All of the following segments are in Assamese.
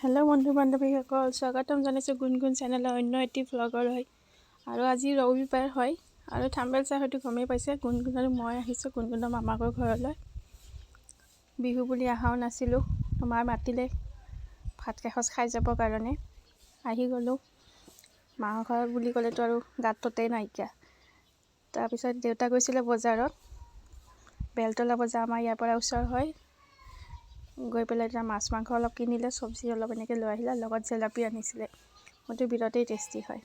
হেল্ল' বন্ধু বান্ধৱীসকল, স্বাগতম জনাইছোঁ গুণগুণ চেনেলৰ অন্য এটি ভ্লগৰ হৈ। আৰু আজি ৰবিবাৰ হয় আৰু থাম্বনেল চাই হয়তো গমেই পাইছে, গুণগুণ আৰু মই আহিছোঁ গুণগুণৰ মামাকৰ ঘৰলৈ। বিহু বুলি অহাও নাছিলোঁ, মায়ে মাতিলে ভাত এসাঁজ খাই যাবৰ কাৰণে আহি গ'লোঁ। মাৰ ঘৰ বুলি ক'লেতো আৰু গাত ততেই নাইকিয়া। তাৰপিছত দেউতা গৈছিলে বজাৰত, বেলতলা বজাৰ আমাৰ ইয়াৰ পৰা ওচৰ হয়। গৈ পেলাই এতিয়া মাছ মাংস অলপ কিনিলে, চব্জি অলপ এনেকৈ লৈ আহিলে, লগত জেলেপি আনিছিলে। মইতো বিৰাটেই টেষ্টি হয়।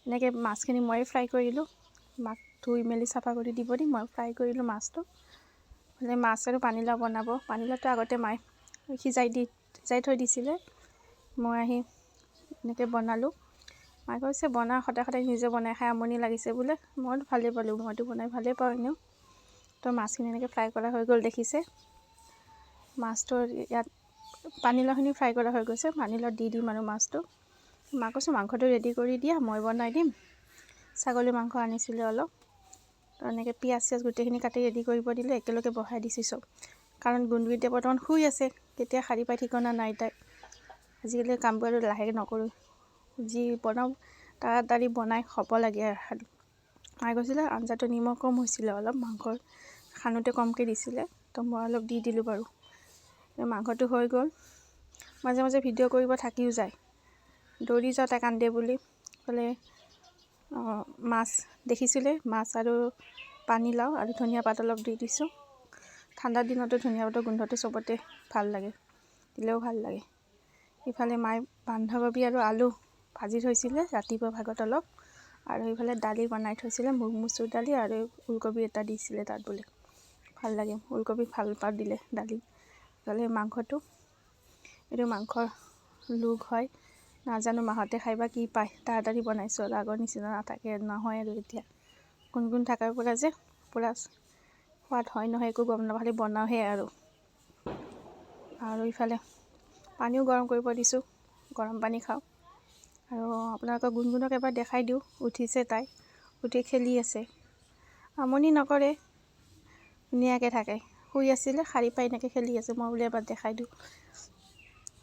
এনেকৈ মাছখিনি ময়ে ফ্ৰাই কৰিলোঁ, মাক ধুই মেলি চাফা কৰি দিব দি মই ফ্ৰাই কৰিলোঁ মাছটো। মানে মাছ আৰু পানীলাও বনাব, পানীলাওটো আগতে মায়ে সিজাই থৈ দিছিলে। মই আহি এনেকৈ বনালোঁ। মায়ে কৈছে বনা, সদায় সদায় নিজে বনাই খাই আমনি লাগিছে বোলে। মইতো ভালেই পালোঁ, মইতো বনাই ভালেই পাওঁ এনেও। তো মাছখিনি এনেকৈ ফ্ৰাই কৰা হৈ গ'ল দেখিছে। মাছটো ইয়াত পানীলাওখিনি ফ্ৰাই কৰা হৈ গৈছে, পানীলাও দি দিম আৰু মাছটো। মাক কৈছোঁ মাংসটো ৰেডি কৰি দিয়া, মই বনাই দিম। ছাগলী মাংস আনিছিলে অলপ, তো এনেকৈ পিঁয়াজ চিয়াজ গোটেইখিনি কাটি ৰেডি কৰিব দিলোঁ, একেলগে বহাই দিছোঁ চব। কাৰণ গুণগুণ এতিয়া বৰ্তমান শুই আছে, কেতিয়া সাৰি পাই ঠিকনা নাই তাই। আজিকালি কামবোৰ আৰু লাহেকৈ নকৰোঁ, যি বনাওঁ তাড়াতাড়ি বনাই খাব লাগে আৰু। মায়ে কৈছিলে আঞ্জাটো নিমখ কম হৈছিলে অলপ, মাংসৰ খানোতে কমকৈ দিছিলে, তো মই অলপ দি দিলোঁ বাৰু। মাংসটো হৈ গ'ল। মাজে মাজে ভিডিঅ' কৰিব থাকিও যায়, দৌৰি যাওঁ তাই কান্দে বুলি ক'লে। মাছ দেখিছিলে, মাছ আৰু পানীলাও আৰু ধনিয়া পাত অলপ দি দিছোঁ। ঠাণ্ডাৰ দিনতো ধনিয়া পাতৰ গোন্ধটো চবতে ভাল লাগে, দিলেও ভাল লাগে। ইফালে মায়ে বন্ধাকবি আৰু আলু ভাজি থৈছিলে ৰাতিপুৱা ভাগত অলপ, আৰু এইফালে দালি বনাই থৈছিলে, মুগ মচুৰ দালি আৰু ওলকবি এটা দিছিলে তাত বোলে, ভাল লাগে ওলকবি ভাল পাত দিলে দালি। ইফালে মাংসটো, এইটো মাংসৰ লোক হয়, নাজানো মাহঁতে খাই বা কি পায়, তাড়াতাড়ি বনাইছোঁ আৰু আগৰ নিচিনা নাথাকে নহয় আৰু এতিয়া। গুণগুণ থকাৰ পৰা যে পূৰা সোৱাদ হয় নহয় একো গম নাপাওঁ, খালি বনাওঁহে আৰু ইফালে পানীও গৰম কৰিব দিছোঁ, গৰম পানী খাওঁ। আৰু আপোনালোকৰ গুণগুণক এবাৰ দেখাই দিওঁ, উঠিছে তাই, উঠি খেলি আছে, আমনি নকৰে, ধুনীয়াকৈ থাকে। শুই আছিলে, সাৰি পাই এনেকৈ খেলি আছে। মই বোলো এবাৰ দেখাই দিওঁ,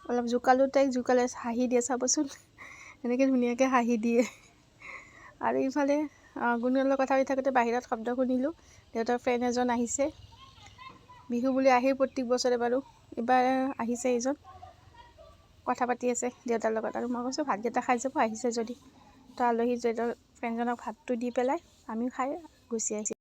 অলপ জোকালোঁ তাইক, জোকালে হাঁহি দিয়ে চাবচোন, এনেকৈ ধুনীয়াকৈ হাঁহি দিয়ে। আৰু ইফালে গুণগুণৰ লগত কথা পাতি থাকোঁতে বাহিৰত শব্দ শুনিলোঁ, দেউতাৰ ফ্ৰেণ্ড এজন আহিছে। বিহু বুলি আহি প্ৰত্যেক বছৰে বাৰু, এইবাৰ আহিছে এইজন, কথা পাতি আছে দেউতাৰ লগত। আৰু মই কৈছোঁ ভাতকেইটা খাই যাব আহিছে যদি, তো আলহী ফ্ৰেণ্ডজনক ভাতটো দি পেলাই আমিও খাই গুচি আহিছোঁ।